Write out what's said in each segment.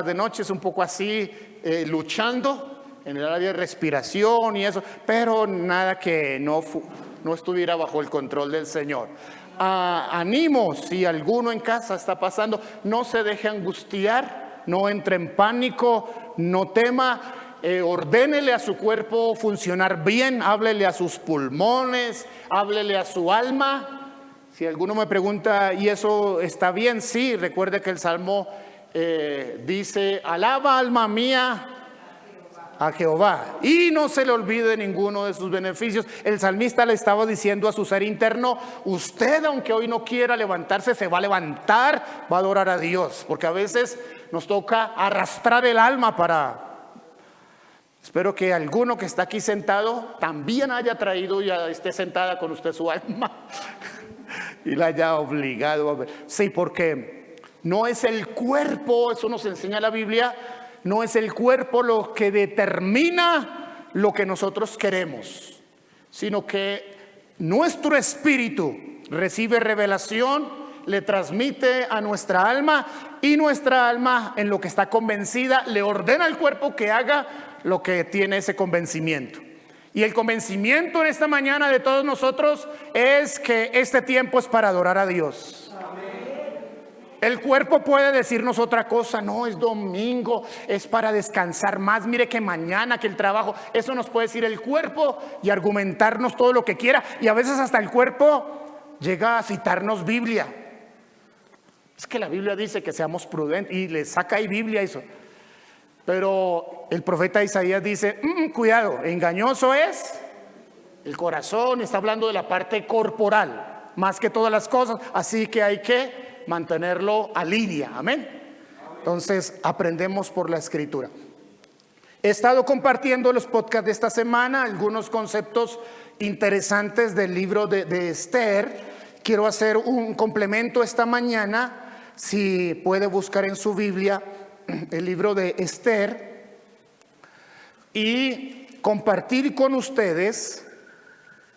de noches un poco así, luchando en el área de respiración y eso, pero nada que no estuviera bajo el control del Señor. Animo, si alguno en casa está pasando, no se deje angustiar, no entre en pánico, no tema. Ordénele a su cuerpo funcionar bien, háblele a sus pulmones, háblele a su alma. Si alguno me pregunta, ¿y eso está bien? Sí, recuerde que el Salmo dice, alaba alma mía a Jehová y no se le olvide ninguno de sus beneficios. El salmista le estaba diciendo a su ser interno, usted aunque hoy no quiera levantarse, se va a levantar, va a adorar a Dios, porque a veces nos toca arrastrar el alma para... Espero que alguno que está aquí sentado también haya traído y esté sentada con usted su alma y la haya obligado a ver. Sí, porque no es el cuerpo, eso nos enseña la Biblia, no es el cuerpo lo que determina lo que nosotros queremos, sino que nuestro espíritu recibe revelación, le transmite a nuestra alma y nuestra alma, en lo que está convencida, le ordena al cuerpo que haga lo que tiene ese convencimiento. Y el convencimiento en esta mañana de todos nosotros es que este tiempo es para adorar a Dios. El cuerpo puede decirnos otra cosa, no, es domingo, es para descansar más, mire que mañana, que el trabajo, eso nos puede decir el cuerpo y argumentarnos todo lo que quiera, y a veces hasta el cuerpo llega a citarnos Biblia. Es que la Biblia dice que seamos prudentes y le saca ahí Biblia eso. Pero el profeta Isaías dice, cuidado, engañoso es el corazón, está hablando de la parte corporal, más que todas las cosas, así que hay que mantenerlo a línea, amén. Entonces aprendemos por la escritura. He estado compartiendo en los podcasts de esta semana algunos conceptos interesantes del libro de Esther. Quiero hacer un complemento esta mañana. Si puede buscar en su Biblia el libro de Esther y compartir con ustedes,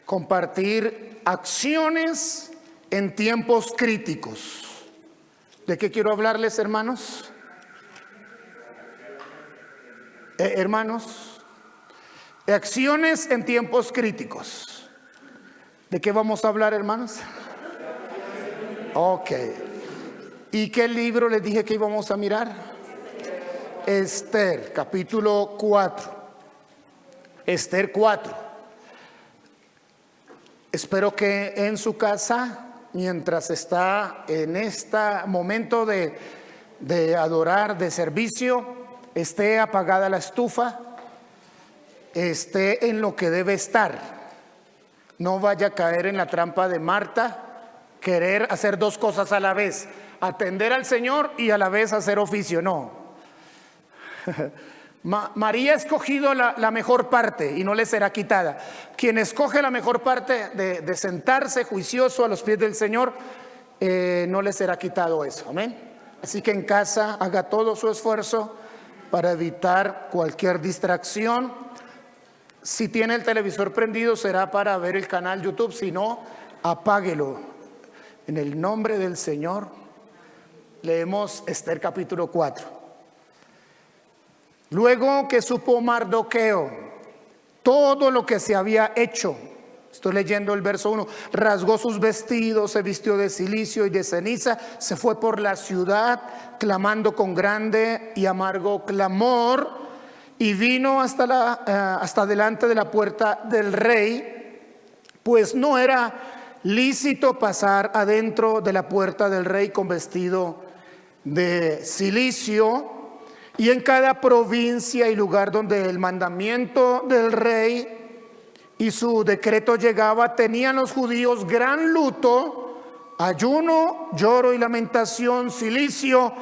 compartir acciones en tiempos críticos. ¿De qué quiero hablarles, hermanos? Hermanos, acciones en tiempos críticos. ¿De qué vamos a hablar, hermanos? Ok. ¿Y qué libro les dije que íbamos a mirar? Esther, capítulo 4. Esther 4. Espero que en su casa, mientras está en este momento de adorar, de servicio, esté apagada la estufa, esté en lo que debe estar. No vaya a caer en la trampa de Marta, querer hacer dos cosas a la vez, atender al Señor y a la vez hacer oficio. No. María ha escogido la mejor parte y no le será quitada. Quien escoge la mejor parte de sentarse juicioso a los pies del Señor, no le será quitado eso, amén. Así que en casa haga todo su esfuerzo para evitar cualquier distracción. Si tiene el televisor prendido será para ver el canal YouTube, si no, apáguelo. En el nombre del Señor leemos Esther capítulo 4. Luego que supo Mardoqueo todo lo que se había hecho, estoy leyendo el verso 1, rasgó sus vestidos, se vistió de cilicio y de ceniza, se fue por la ciudad clamando con grande y amargo clamor, y vino hasta delante de la puerta del rey, pues no era lícito pasar adentro de la puerta del rey con vestido de cilicio. Y en cada provincia y lugar donde el mandamiento del rey y su decreto llegaba, tenían los judíos gran luto, ayuno, lloro y lamentación, cilicio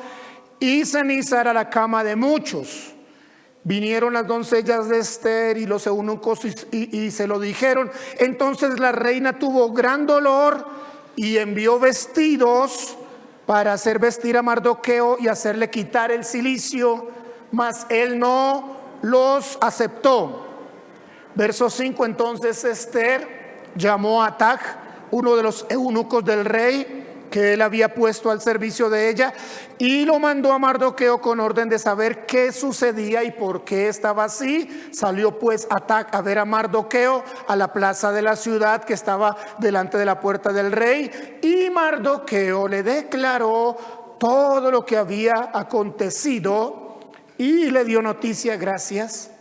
y ceniza era la cama de muchos. Vinieron las doncellas de Esther y los eunucos y se lo dijeron. Entonces la reina tuvo gran dolor y envió vestidos para hacer vestir a Mardoqueo y hacerle quitar el cilicio, mas él no los aceptó. Verso 5, entonces Esther llamó a Atag, uno de los eunucos del rey, que él había puesto al servicio de ella, y lo mandó a Mardoqueo con orden de saber qué sucedía y por qué estaba así. Salió pues Atac a ver a Mardoqueo a la plaza de la ciudad que estaba delante de la puerta del rey, y Mardoqueo le declaró todo lo que había acontecido y le dio noticia. Gracias.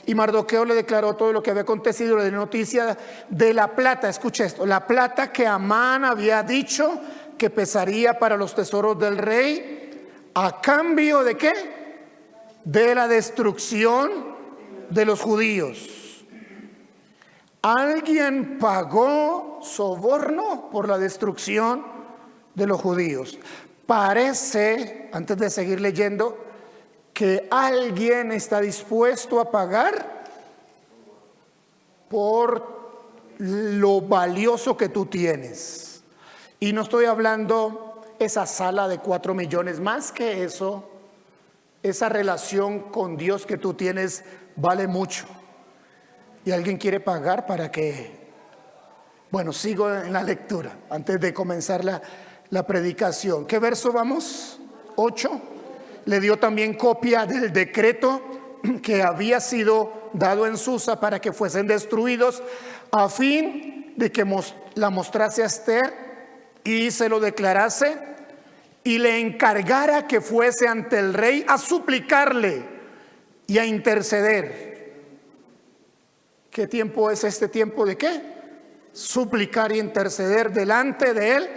Y Mardoqueo le declaró todo lo que había acontecido, le dio noticia de la plata. Escuche esto: la plata que Amán había dicho que pesaría para los tesoros del rey, ¿a cambio de qué? De la destrucción de los judíos. Alguien pagó soborno por la destrucción de los judíos. Parece, antes de seguir leyendo, que alguien está dispuesto a pagar por lo valioso que tú tienes. Y no estoy hablando esa sala de 4 millones, más que eso, esa relación con Dios que tú tienes vale mucho. Y alguien quiere pagar para que... Bueno, sigo en la lectura antes de comenzar la predicación. ¿Qué verso vamos? 8. Le dio también copia del decreto que había sido dado en Susa para que fuesen destruidos, a fin de que la mostrase a Ester y se lo declarase, y le encargara que fuese ante el rey a suplicarle y a interceder. ¿Qué tiempo es este tiempo de qué? Suplicar y interceder delante de él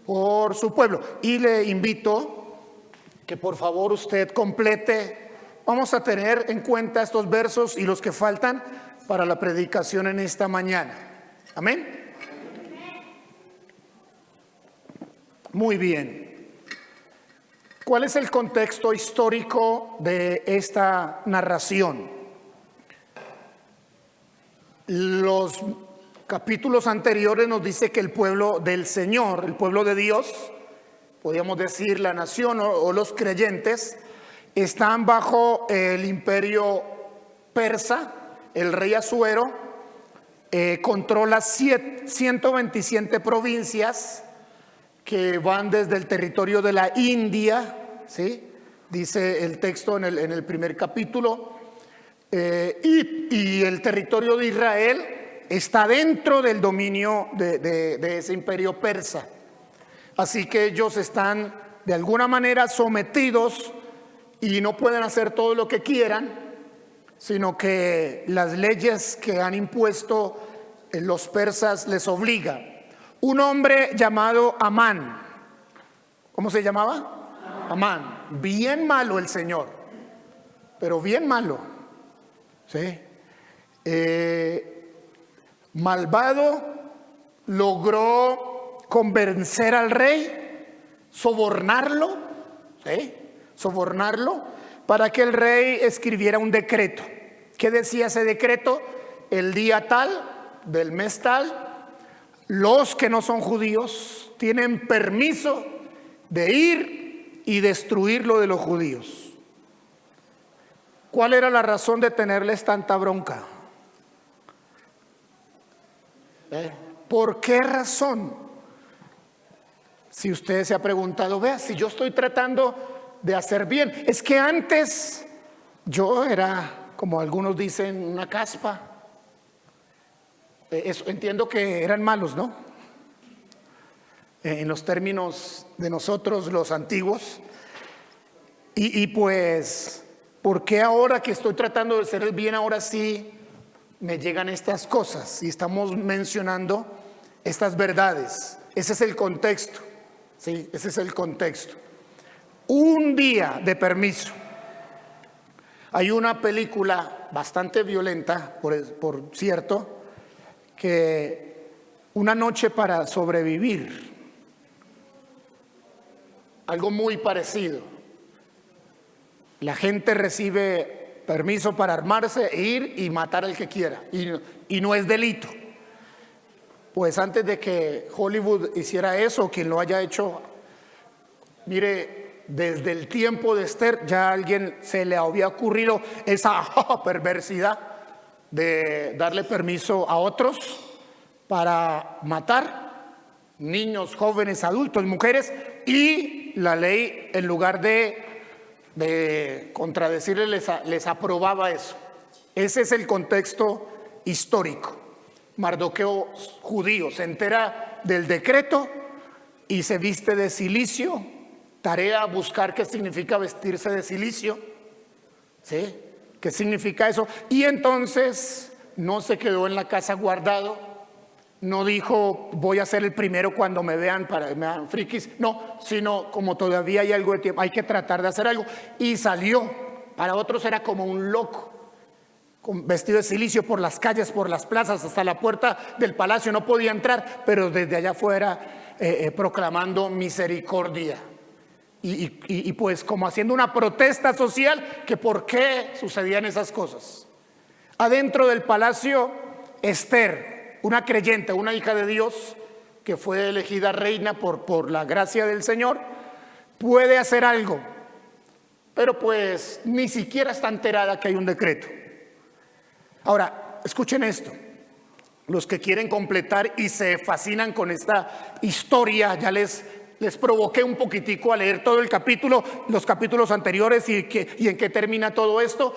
por su pueblo. Y le invito que por favor usted complete. Vamos a tener en cuenta estos versos y los que faltan para la predicación en esta mañana. Amén. Muy bien. ¿Cuál es el contexto histórico de esta narración? Los capítulos anteriores nos dice que el pueblo del Señor, el pueblo de Dios, podríamos decir la nación o los creyentes, están bajo el imperio persa. El rey Asuero controla 127 provincias que van desde el territorio de la India, ¿sí? Dice el texto en el primer capítulo, y el territorio de Israel está dentro del dominio de ese imperio persa. Así que ellos están de alguna manera sometidos y no pueden hacer todo lo que quieran, sino que las leyes que han impuesto los persas les obligan. Un hombre llamado Amán, ¿cómo se llamaba? Amán. Bien malo el señor, pero bien malo, ¿sí? Malvado, logró convencer al rey, sobornarlo, ¿sí? Sobornarlo para que el rey escribiera un decreto. ¿Qué decía ese decreto? El día tal, del mes tal, los que no son judíos tienen permiso de ir y destruir lo de los judíos. ¿Cuál era la razón de tenerles tanta bronca? ¿Por qué razón? Si usted se ha preguntado, vea, si yo estoy tratando de hacer bien, es que antes yo era, como algunos dicen, una caspa. Eso, entiendo que eran malos, ¿no? En los términos de nosotros los antiguos. Y pues, ¿por qué ahora que estoy tratando de hacer el bien, ahora sí me llegan estas cosas? Y estamos mencionando estas verdades. Ese es el contexto, ¿sí? Ese es el contexto. Un día de permiso. Hay una película bastante violenta, por cierto, que Una noche para sobrevivir. Algo muy parecido. La gente recibe permiso para armarse, ir y matar al que quiera, y no es delito. Pues antes de que Hollywood hiciera eso, quien lo haya hecho, mire, desde el tiempo de Esther ya a alguien se le había ocurrido esa perversidad de darle permiso a otros para matar niños, jóvenes, adultos, mujeres, y la ley, en lugar de contradecirles, les aprobaba eso. Ese es el contexto histórico. Mardoqueo, judío, se entera del decreto y se viste de cilicio. Tarea buscar qué significa vestirse de cilicio, ¿sí? ¿Qué significa eso? Y entonces no se quedó en la casa guardado, no dijo voy a ser el primero cuando me vean frikis, no, sino como todavía hay algo de tiempo, hay que tratar de hacer algo, y salió. Para otros era como un loco, vestido de cilicio por las calles, por las plazas, hasta la puerta del palacio, no podía entrar, pero desde allá afuera proclamando misericordia. Y pues como haciendo una protesta social, que por qué sucedían esas cosas. Adentro del palacio, Esther, una creyente, una hija de Dios, que fue elegida reina por la gracia del Señor, puede hacer algo, pero pues ni siquiera está enterada que hay un decreto. Ahora, escuchen esto. Los que quieren completar y se fascinan con esta historia, ya les provoqué un poquitico a leer todo el capítulo, los capítulos anteriores y en qué termina todo esto.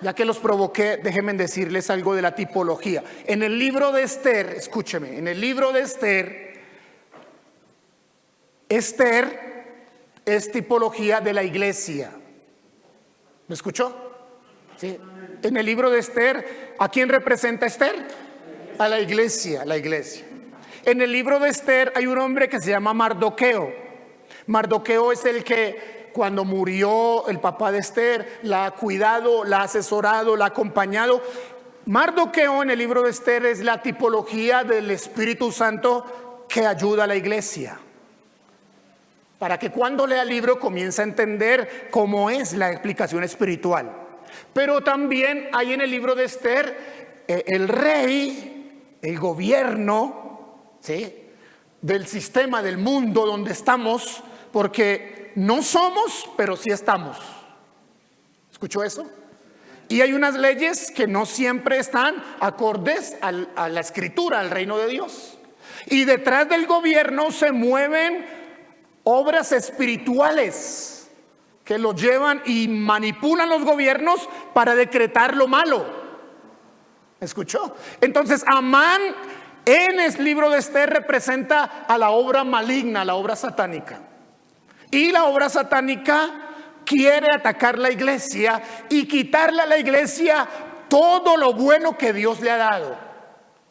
Ya que los provoqué, déjenme decirles algo de la tipología. En el libro de Esther, escúcheme, en el libro de Esther, Esther es tipología de la iglesia. ¿Me escuchó? Sí. En el libro de Esther, ¿a quién representa Esther? A la iglesia, la iglesia. En el libro de Esther hay un hombre que se llama Mardoqueo. Mardoqueo es el que cuando murió el papá de Esther la ha cuidado, la ha asesorado, la ha acompañado. Mardoqueo en el libro de Esther es la tipología del Espíritu Santo que ayuda a la iglesia, para que cuando lea el libro comience a entender cómo es la explicación espiritual. Pero también hay en el libro de Esther el rey, el gobierno, ¿sí?, del sistema del mundo donde estamos, porque no somos, pero sí estamos. ¿Escuchó eso? Y hay unas leyes que no siempre están acordes a la escritura, al reino de Dios. Y detrás del gobierno se mueven obras espirituales que lo llevan y manipulan los gobiernos para decretar lo malo. ¿Escuchó? Entonces Amán en el libro de Esther representa a la obra maligna, la obra satánica. Y la obra satánica quiere atacar la iglesia y quitarle a la iglesia todo lo bueno que Dios le ha dado.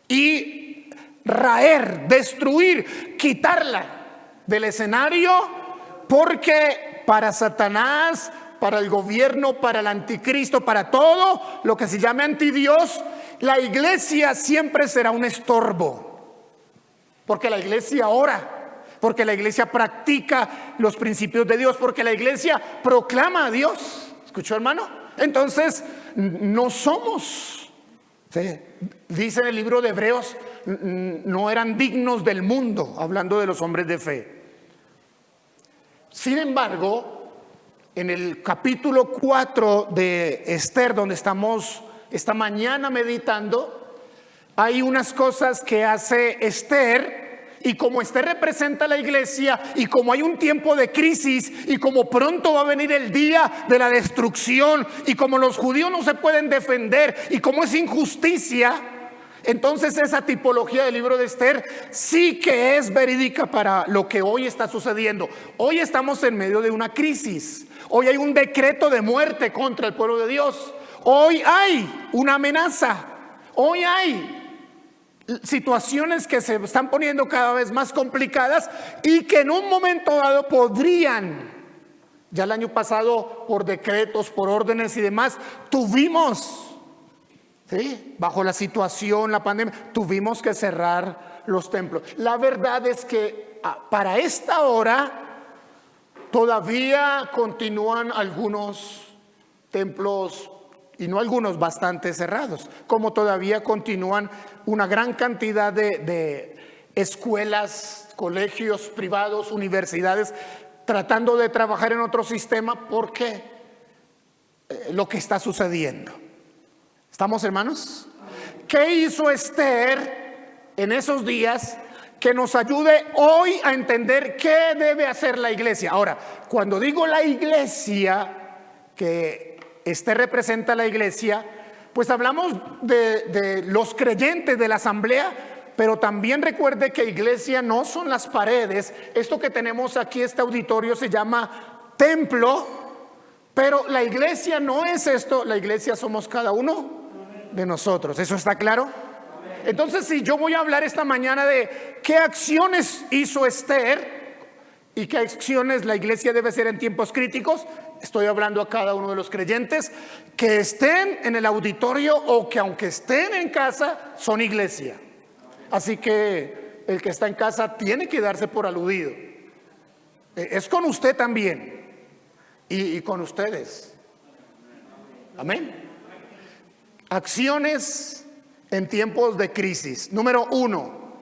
Y raer, destruir, quitarla del escenario, porque para Satanás, para el gobierno, para el anticristo, para todo lo que se llame antidios, la iglesia siempre será un estorbo, porque la iglesia ora, porque la iglesia practica los principios de Dios, porque la iglesia proclama a Dios. ¿Escuchó, hermano? Entonces no somos, ¿sí?, dice en el libro de Hebreos, no eran dignos del mundo, hablando de los hombres de fe. Sin embargo, en el capítulo 4 de Esther, donde estamos esta mañana meditando, hay unas cosas que hace Esther, y como Esther representa a la iglesia, y como hay un tiempo de crisis, y como pronto va a venir el día de la destrucción, y como los judíos no se pueden defender, y como es injusticia, entonces esa tipología del libro de Esther sí que es verídica para lo que hoy está sucediendo. Hoy estamos en medio de una crisis. Hoy hay un decreto de muerte contra el pueblo de Dios. Hoy hay una amenaza. Hoy hay situaciones que se están poniendo cada vez más complicadas y que en un momento dado podrían. Ya el año pasado, por decretos, por órdenes y demás, tuvimos, ¿sí?, bajo la situación, la pandemia, tuvimos que cerrar los templos. La verdad es que para esta hora todavía continúan algunos templos, y no algunos, bastante cerrados, como todavía continúan una gran cantidad de escuelas, colegios privados, universidades, tratando de trabajar en otro sistema, porque lo que está sucediendo. ¿Estamos, hermanos? ¿Qué hizo Esther en esos días que nos ayude hoy a entender qué debe hacer la iglesia. Ahora, cuando digo la iglesia, que este representa la iglesia, pues hablamos de los creyentes de la asamblea, pero también recuerde que iglesia no son las paredes. Esto que tenemos aquí, este auditorio, se llama templo, pero la iglesia no es esto. La iglesia somos cada uno de nosotros. ¿Eso está claro? Entonces, si yo voy a hablar esta mañana de qué acciones hizo Esther y qué acciones la iglesia debe hacer en tiempos críticos, estoy hablando a cada uno de los creyentes que estén en el auditorio o que aunque estén en casa son iglesia. Así que el que está en casa tiene que darse por aludido. Es con usted también y con ustedes. Amén. Acciones en tiempos de crisis. Número 1,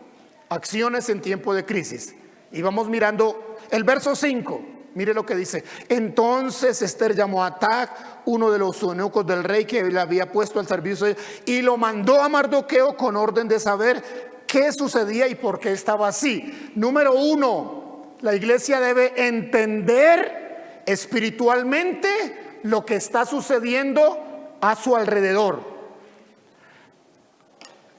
acciones en tiempo de crisis. Y vamos mirando el verso 5. Mire lo que dice. Entonces Esther llamó a Atag, uno de los eunucos del rey que le había puesto al servicio, y lo mandó a Mardoqueo con orden de saber qué sucedía y por qué estaba así. Número 1, la iglesia debe entender espiritualmente lo que está sucediendo a su alrededor.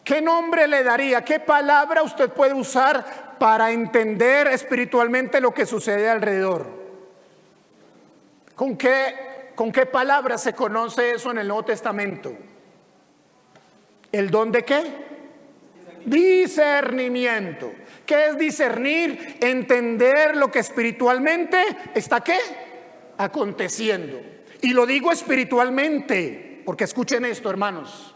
¿Qué nombre le daría? ¿Qué palabra usted puede usar para entender espiritualmente lo que sucede alrededor? ¿Con qué palabra se conoce eso en el Nuevo Testamento? ¿El don de qué? Discernimiento. ¿Qué es discernir? Entender lo que espiritualmente está ¿qué? Aconteciendo. Y lo digo espiritualmente, porque escuchen esto, hermanos.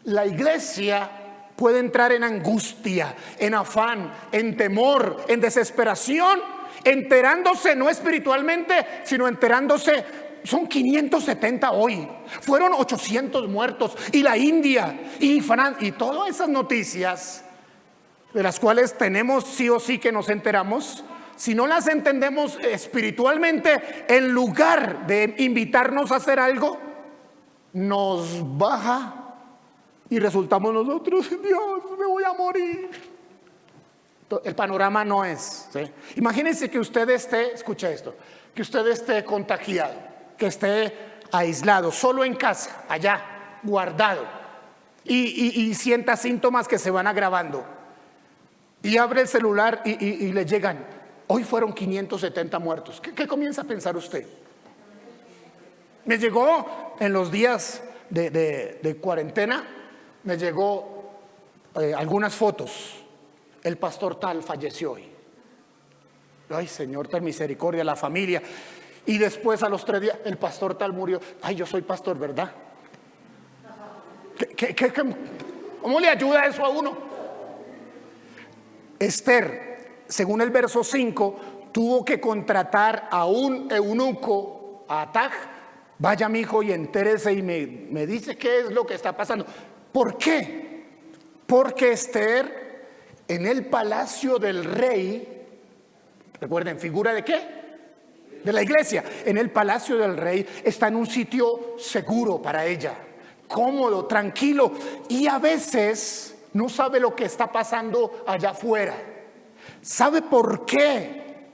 La iglesia puede entrar en angustia, en afán, en temor, en desesperación, enterándose no espiritualmente, sino enterándose. Son 570 hoy, fueron 800 muertos, y la India y Francia, y todas esas noticias de las cuales tenemos sí o sí que nos enteramos. Si no las entendemos espiritualmente, en lugar de invitarnos a hacer algo, nos baja y resultamos nosotros, Dios, me voy a morir. El panorama no es, ¿sí? Imagínense que usted esté, escucha esto, que usted esté contagiado, que esté aislado, solo en casa, allá, guardado, y sienta síntomas que se van agravando, y abre el celular y le llegan, hoy fueron 570 muertos. ¿Qué comienza a pensar usted? Me llegó en los días de cuarentena, me llegó algunas fotos. El pastor tal falleció hoy. Ay, Señor, ten misericordia, la familia. Y después a los 3 días, el pastor tal murió. Ay, yo soy pastor, ¿verdad? ¿Cómo le ayuda eso a uno? Esther, según el verso 5, tuvo que contratar a un eunuco, a Atag. Vaya, mi hijo, y entérese y me dice qué es lo que está pasando. ¿Por qué? Porque Esther, en el palacio del rey, recuerden, ¿figura de qué? De la iglesia. En el palacio del rey está en un sitio seguro para ella, cómodo, tranquilo, y a veces no sabe lo que está pasando allá afuera. ¿Sabe por qué?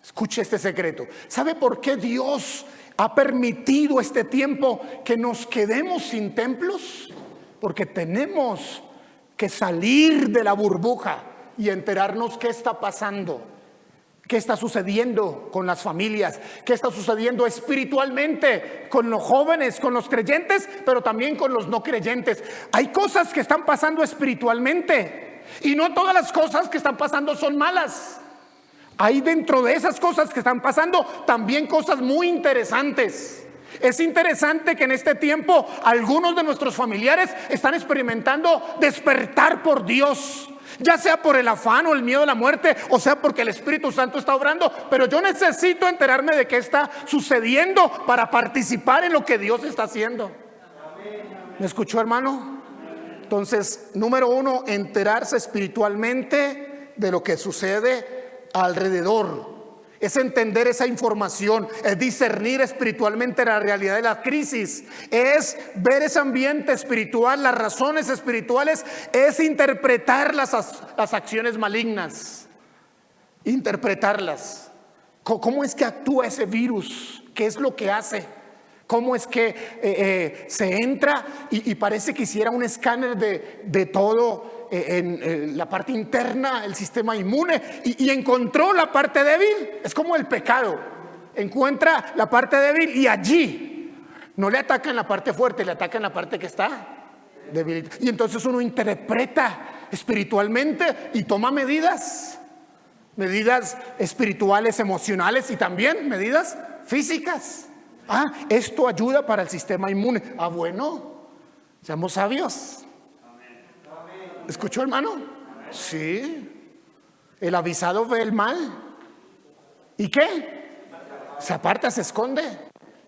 Escuche este secreto. ¿Sabe por qué Dios ha permitido este tiempo que nos quedemos sin templos? Porque tenemos que salir de la burbuja y enterarnos qué está pasando, qué está sucediendo con las familias, qué está sucediendo espiritualmente con los jóvenes, con los creyentes, pero también con los no creyentes. Hay cosas que están pasando espiritualmente y no todas las cosas que están pasando son malas. Hay dentro de esas cosas que están pasando también cosas muy interesantes. Es interesante que en este tiempo algunos de nuestros familiares están experimentando despertar por Dios, ya sea por el afán o el miedo a la muerte, o sea porque el Espíritu Santo está obrando. Pero yo necesito enterarme de qué está sucediendo para participar en lo que Dios está haciendo. ¿Me escuchó, hermano? Entonces, número 1, enterarse espiritualmente de lo que sucede alrededor. es entender esa información, es discernir espiritualmente la realidad de la crisis, es ver ese ambiente espiritual, las razones espirituales, es interpretar las acciones malignas, interpretarlas. ¿Cómo es que actúa ese virus? ¿Qué es lo que hace? ¿Cómo es que se entra y parece que hiciera un escáner de todo en la parte interna, el sistema inmune, y encontró la parte débil? Es como el pecado, encuentra la parte débil y allí no le ataca en la parte fuerte, le ataca en la parte que está débil. Y entonces uno interpreta espiritualmente y toma medidas espirituales, emocionales y también medidas físicas. Esto ayuda para el sistema inmune. Bueno, seamos sabios. ¿Escuchó, hermano? Sí. El avisado ve el mal. ¿Y qué? Se aparta, se esconde.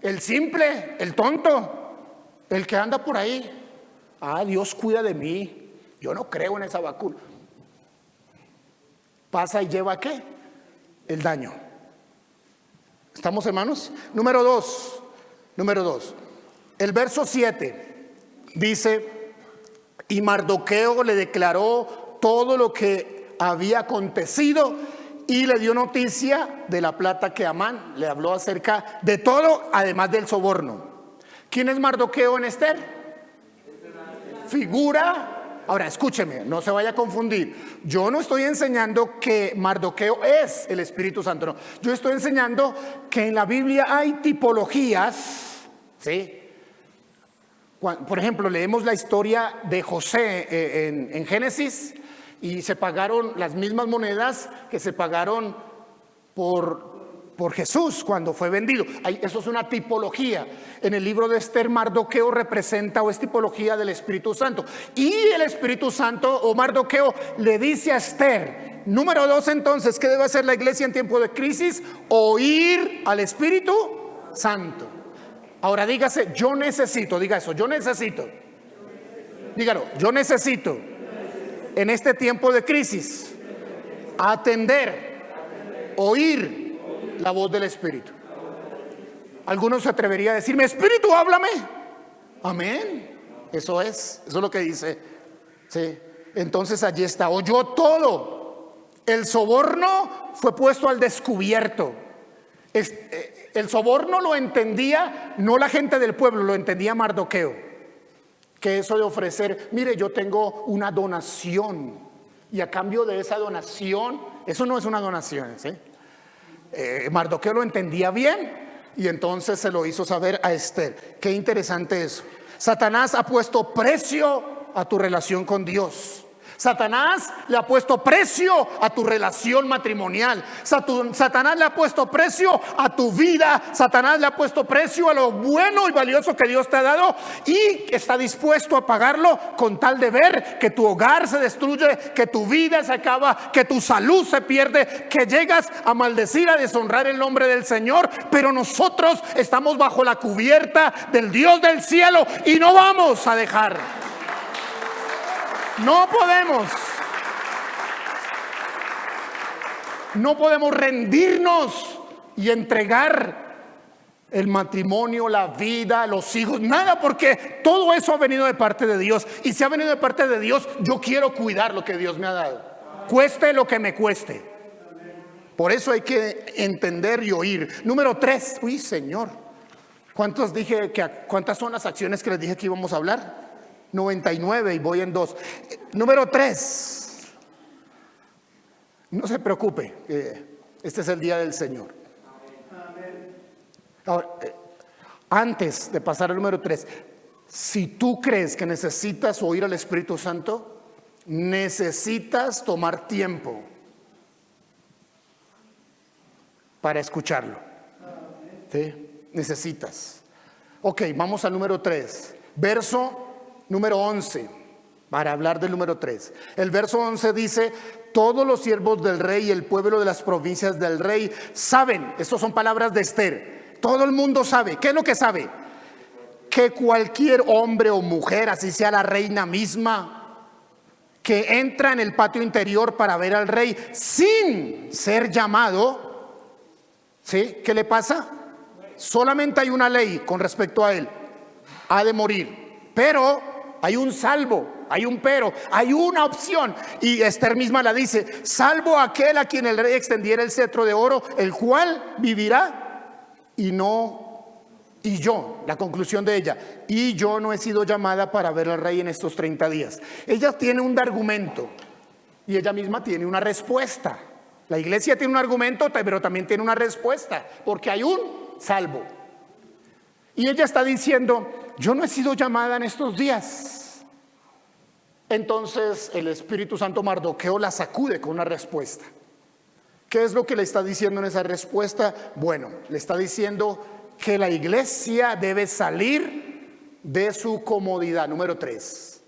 El simple, el tonto, el que anda por ahí. Dios cuida de mí. Yo no creo en esa vacuna. Pasa y lleva ¿qué? El daño. ¿Estamos, hermanos? Número dos. El verso 7 dice: y Mardoqueo le declaró todo lo que había acontecido y le dio noticia de la plata que Amán le habló acerca de todo, además del soborno. ¿Quién es Mardoqueo en Esther? Figura. Ahora escúcheme, no se vaya a confundir. Yo no estoy enseñando que Mardoqueo es el Espíritu Santo, no. Yo estoy enseñando que en la Biblia hay tipologías, ¿sí? Por ejemplo, leemos la historia de José en Génesis, y se pagaron las mismas monedas que se pagaron por Jesús cuando fue vendido. Eso es una tipología. En el libro de Esther, Mardoqueo representa o es tipología del Espíritu Santo. Y el Espíritu Santo o Mardoqueo le dice a Esther, número 2, entonces, ¿qué debe hacer la iglesia en tiempo de crisis? Oír al Espíritu Santo. Ahora dígase, yo necesito, diga eso, yo necesito. Dígalo, yo necesito en este tiempo de crisis atender, oír la voz del Espíritu. Algunos se atreverían a decirme, Espíritu, háblame. Amén. Eso es lo que dice. Sí. Entonces allí está, oyó todo. El soborno fue puesto al descubierto. El soborno lo entendía no la gente del pueblo, lo entendía Mardoqueo. Que eso de ofrecer, mire, yo tengo una donación y a cambio de esa donación, eso no es una donación, ¿sí? Mardoqueo lo entendía bien y entonces se lo hizo saber a Esther. Qué interesante eso. Satanás ha puesto precio a tu relación con Dios. Satanás le ha puesto precio a tu relación matrimonial. Satanás le ha puesto precio a tu vida. Satanás le ha puesto precio a lo bueno y valioso que Dios te ha dado, y está dispuesto a pagarlo con tal de ver que tu hogar se destruye, que tu vida se acaba, que tu salud se pierde, que llegas a maldecir, a deshonrar el nombre del Señor. Pero nosotros estamos bajo la cubierta del Dios del cielo y no vamos a dejar. No podemos rendirnos y entregar el matrimonio, la vida, los hijos, nada, porque todo eso ha venido de parte de Dios. Y si ha venido de parte de Dios, yo quiero cuidar lo que Dios me ha dado, cueste lo que me cueste. Por eso hay que entender y oír. Número 3, uy, Señor, ¿cuántas son las acciones que les dije que íbamos a hablar? 99 y voy en 2. Número 3. No se preocupe, este es el día del Señor. Ahora, antes de pasar al número 3, si tú crees que necesitas oír al Espíritu Santo, necesitas tomar tiempo para escucharlo. ¿Sí? Necesitas. Ok, vamos al número 3. Verso número 11, para hablar del número 3. El verso 11 dice: todos los siervos del rey y el pueblo de las provincias del rey saben, estas son palabras de Esther, todo el mundo sabe. ¿Qué es lo que sabe? Que cualquier hombre o mujer, así sea la reina misma, que entra en el patio interior para ver al rey sin ser llamado, ¿Sí? ¿Qué le pasa? Solamente hay una ley con respecto a él: ha de morir. Pero hay un salvo, hay un pero, hay una opción. Y Esther misma la dice: salvo aquel a quien el rey extendiera el cetro de oro, el cual vivirá. Y yo, la conclusión de ella: y yo no he sido llamada para ver al rey en estos 30 días. Ella tiene un argumento y ella misma tiene una respuesta. La iglesia tiene un argumento, pero también tiene una respuesta, porque hay un salvo. Y ella está diciendo: yo no he sido llamada en estos días. Entonces el Espíritu Santo Mardoqueo la sacude con una respuesta. ¿Qué es lo que le está diciendo en esa respuesta? Bueno, le está diciendo que la iglesia debe salir de su comodidad. Número 3,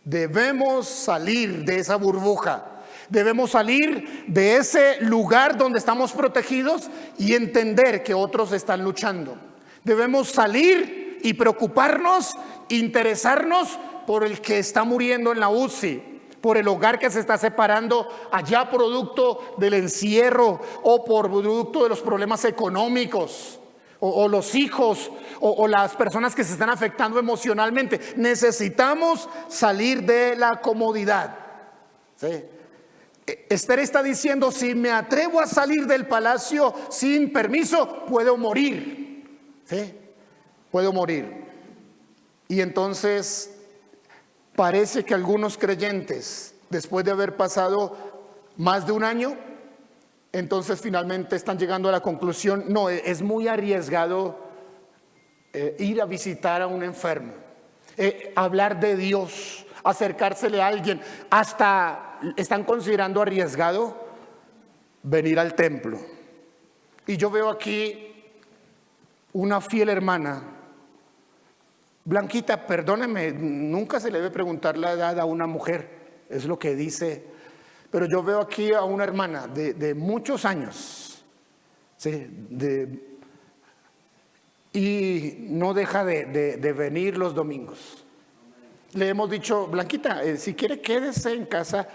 debemos salir de esa burbuja. Debemos salir de ese lugar donde estamos protegidos y entender que otros están luchando. Debemos salir y preocuparnos, interesarnos por el que está muriendo en la UCI, por el hogar que se está separando allá producto del encierro, o por producto de los problemas económicos, o los hijos, o las personas que se están afectando emocionalmente. Necesitamos salir de la comodidad. ¿Sí? Esther está diciendo: si me atrevo a salir del palacio sin permiso, puedo morir. ¿Sí? Puedo morir. Y entonces parece que algunos creyentes, después de haber pasado más de un año, entonces finalmente están llegando a la conclusión: no, es muy arriesgado ir a visitar a un enfermo, hablar de Dios, acercársele a alguien. Hasta están considerando arriesgado venir al templo. Y yo veo aquí una fiel hermana. Blanquita, perdóneme, nunca se le debe preguntar la edad a una mujer, es lo que dice. Pero yo veo aquí a una hermana de muchos años, ¿sí? Y no deja de venir los domingos. Le hemos dicho: Blanquita, si quiere quédese en casa.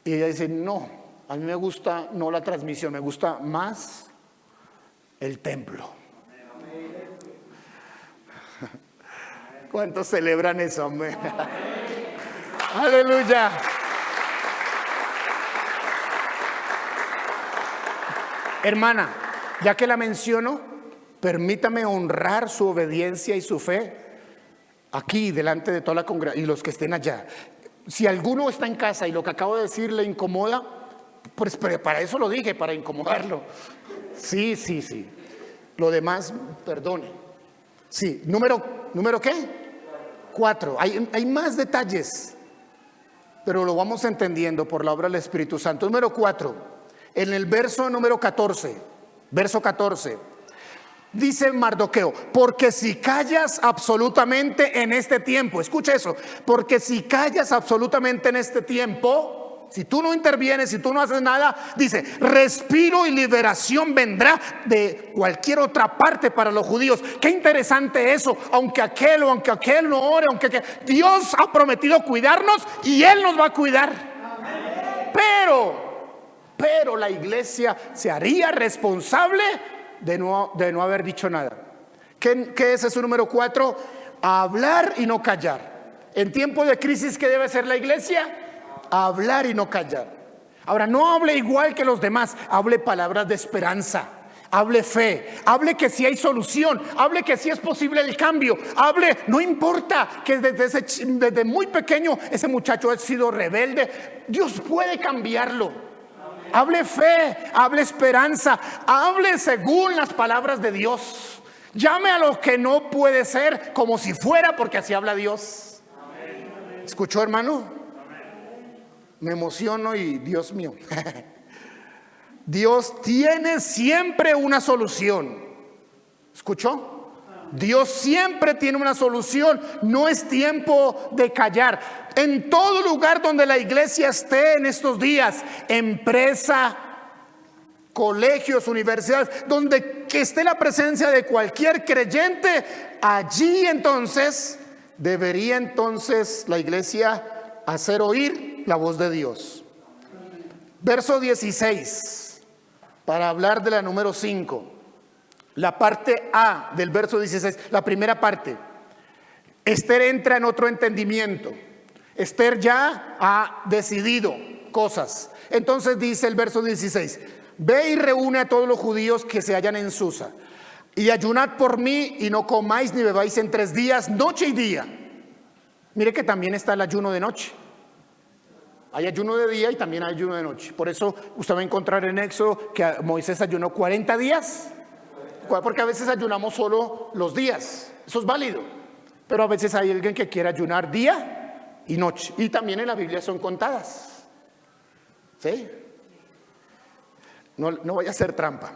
Y ella dice: no, a mí me gusta no la transmisión, me gusta más el templo. ¿Cuántos celebran eso? Amén. Aleluya. Hermana, ya que la menciono, permítame honrar su obediencia y su fe aquí delante de toda la congregación y los que estén allá. Si alguno está en casa y lo que acabo de decir le incomoda, pues para eso lo dije, para incomodarlo. Sí. Lo demás, perdone. Sí, ¿número qué? 4. Hay más detalles, pero lo vamos entendiendo por la obra del Espíritu Santo. Número 4, en el verso número 14, verso 14, dice Mardoqueo: porque si callas absolutamente en este tiempo, escucha eso, porque si callas absolutamente en este tiempo, si tú no intervienes, si tú no haces nada, dice: respiro y liberación vendrá de cualquier otra parte para los judíos. Qué interesante eso. Aunque aquel no ore, Dios ha prometido cuidarnos y Él nos va a cuidar. Pero la iglesia se haría responsable de no haber dicho nada. ¿Qué es eso? Número 4, hablar y no callar. En tiempo de crisis, ¿qué debe ser la iglesia? Hablar y no callar. Ahora, no hable igual que los demás, hable palabras de esperanza, hable fe, hable que sí hay solución, hable que sí es posible el cambio, hable, no importa que desde muy pequeño ese muchacho ha sido rebelde, Dios puede cambiarlo. Hable fe, hable esperanza, hable según las palabras de Dios. Llame a lo que no puede ser como si fuera, porque así habla Dios. ¿Escuchó, hermano? Me emociono y Dios mío. Dios tiene siempre una solución. ¿Escuchó? Dios siempre tiene una solución. No es tiempo de callar. En todo lugar donde la iglesia esté en estos días, empresa, colegios, universidades, donde que esté la presencia de cualquier creyente, allí entonces debería entonces la iglesia hacer oír la voz de Dios. Verso 16, para hablar de la número 5. la parte A del verso 16, la primera parte. Esther entra en otro entendimiento. Esther ya ha decidido cosas. Entonces dice el verso 16: ve y reúne a todos los judíos que se hallan en Susa, y ayunad por mí, y no comáis ni bebáis en 3 días, noche y día. Mire que también está el ayuno de noche. Hay ayuno de día y también hay ayuno de noche. Por eso usted va a encontrar en Éxodo que Moisés ayunó 40 días. Porque a veces ayunamos solo los días. Eso es válido. Pero a veces hay alguien que quiere ayunar día y noche. Y también en la Biblia son contadas. ¿Sí? No voy a hacer trampa.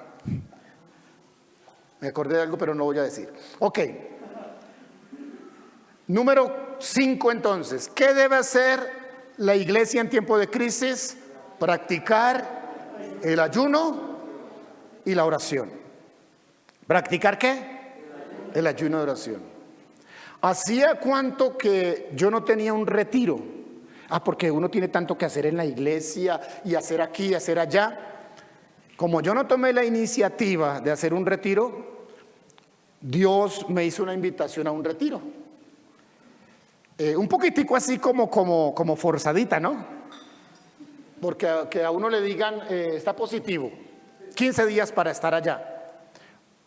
Me acordé de algo, pero no voy a decir. Ok. Número 5 entonces. ¿Qué debe hacer la iglesia en tiempo de crisis? Practicar el ayuno y la oración. ¿Practicar qué? El ayuno y oración. Hacía cuánto que yo no tenía un retiro. Porque uno tiene tanto que hacer en la iglesia y hacer aquí y hacer allá. Como yo no tomé la iniciativa de hacer un retiro, Dios me hizo una invitación a un retiro. Un poquitico así como forzadita, ¿no? Porque que a uno le digan, está positivo, 15 días para estar allá.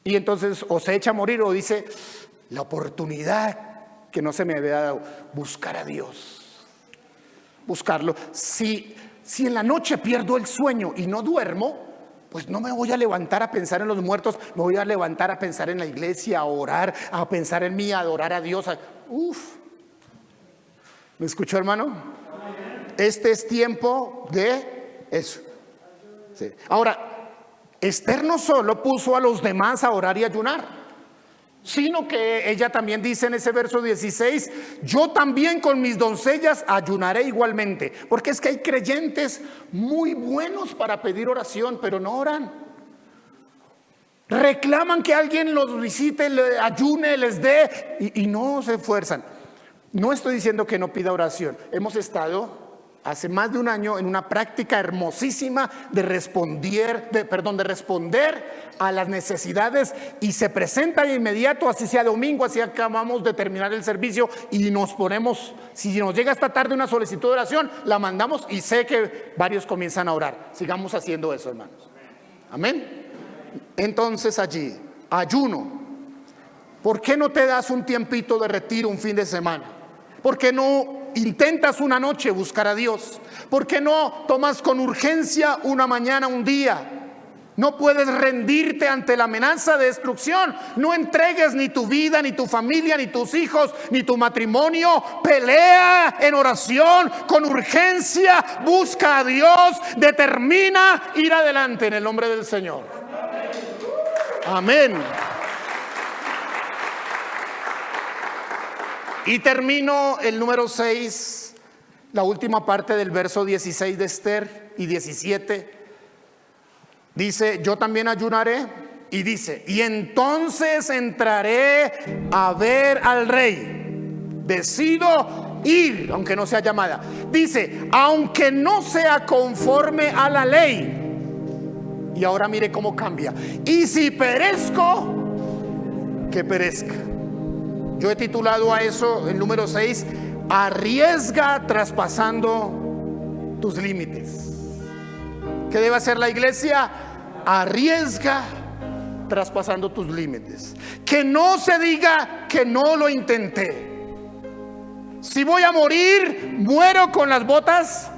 Y entonces o se echa a morir o dice, la oportunidad que no se me había dado, buscar a Dios, buscarlo. Si en la noche pierdo el sueño y no duermo, pues no me voy a levantar a pensar en los muertos, me voy a levantar a pensar en la iglesia, a orar, a pensar en mí, a adorar a Dios. ¿Me escuchó, hermano? Este es tiempo de eso. Sí. Ahora, Esther no solo puso a los demás a orar y ayunar, sino que ella también dice en ese verso 16, yo también con mis doncellas ayunaré igualmente. Porque es que hay creyentes muy buenos para pedir oración, pero no oran. Reclaman que alguien los visite, ayune, les dé y no se esfuerzan. No estoy diciendo que no pida oración. Hemos estado hace más de un año en una práctica hermosísima de responder a las necesidades, y se presenta de inmediato, así sea domingo, así acabamos de terminar el servicio y nos ponemos, si nos llega esta tarde una solicitud de oración, la mandamos y sé que varios comienzan a orar. Sigamos haciendo eso, hermanos. Amén. Entonces allí, ayuno. ¿Por qué no te das un tiempito de retiro un fin de semana? ¿Por qué no intentas una noche buscar a Dios? ¿Por qué no tomas con urgencia una mañana, un día? No puedes rendirte ante la amenaza de destrucción. No entregues ni tu vida, ni tu familia, ni tus hijos, ni tu matrimonio. Pelea en oración con urgencia. Busca a Dios. Determina ir adelante en el nombre del Señor. Amén. Y termino el número 6, la última parte del verso 16 de Esther y 17. Dice, yo también ayunaré. Y dice, y entonces entraré a ver al rey. Decido ir, aunque no sea llamada. Dice, aunque no sea conforme a la ley. Y ahora mire cómo cambia. Y si perezco, que perezca. Yo he titulado a eso, el número 6, arriesga traspasando tus límites. ¿Qué debe hacer la iglesia? Arriesga traspasando tus límites. Que no se diga que no lo intenté. Si voy a morir, muero con las botas.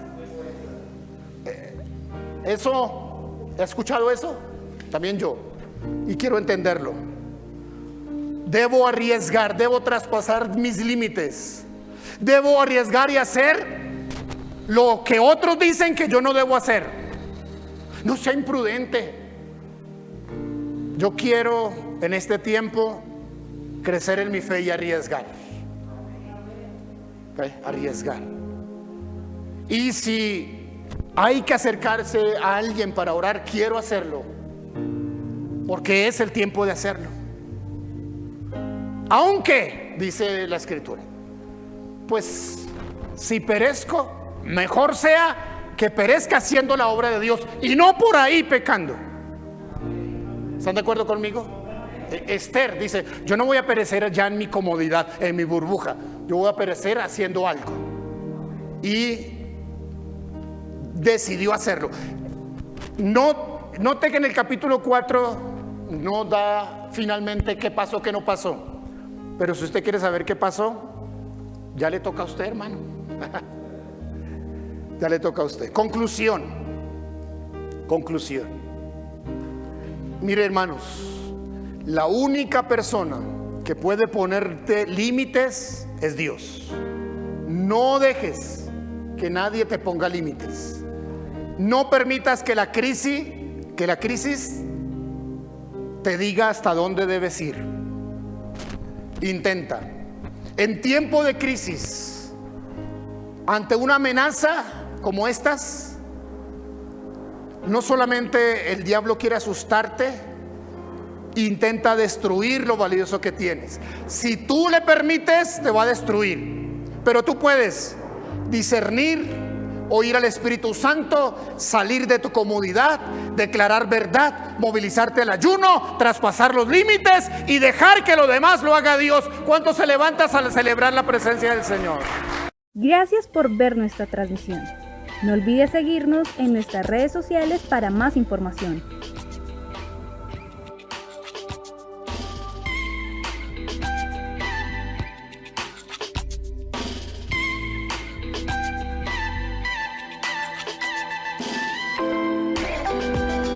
Eso, ¿he escuchado eso? También yo. Y quiero entenderlo. Debo arriesgar, debo traspasar mis límites. Debo arriesgar y hacer lo que otros dicen que yo no debo hacer. No sea imprudente. Yo quiero en este tiempo crecer en mi fe y arriesgar. ¿Okay? Arriesgar. Y si hay que acercarse a alguien para orar, quiero hacerlo, porque es el tiempo de hacerlo. Aunque, dice la escritura, pues si perezco, mejor sea que perezca haciendo la obra de Dios y no por ahí pecando. ¿Están de acuerdo conmigo? Esther dice, yo no voy a perecer ya en mi comodidad, en mi burbuja, yo voy a perecer haciendo algo. Y decidió hacerlo. Note que en el capítulo 4 no da finalmente qué pasó, qué no pasó. Pero si usted quiere saber qué pasó, ya le toca a usted, hermano. Ya le toca a usted. Conclusión. Mire, hermanos, la única persona que puede ponerte límites es Dios. No dejes que nadie te ponga límites. No permitas que la crisis te diga hasta dónde debes ir. Intenta. En tiempo de crisis, ante una amenaza como estas, no solamente el diablo quiere asustarte, intenta destruir lo valioso que tienes. Si tú le permites, te va a destruir. Pero tú puedes discernir, oír al Espíritu Santo, salir de tu comodidad, declarar verdad, movilizarte al ayuno, traspasar los límites y dejar que lo demás lo haga Dios. ¿Cuántos se levantas al celebrar la presencia del Señor? Gracias por ver nuestra transmisión. No olvides seguirnos en nuestras redes sociales para más información.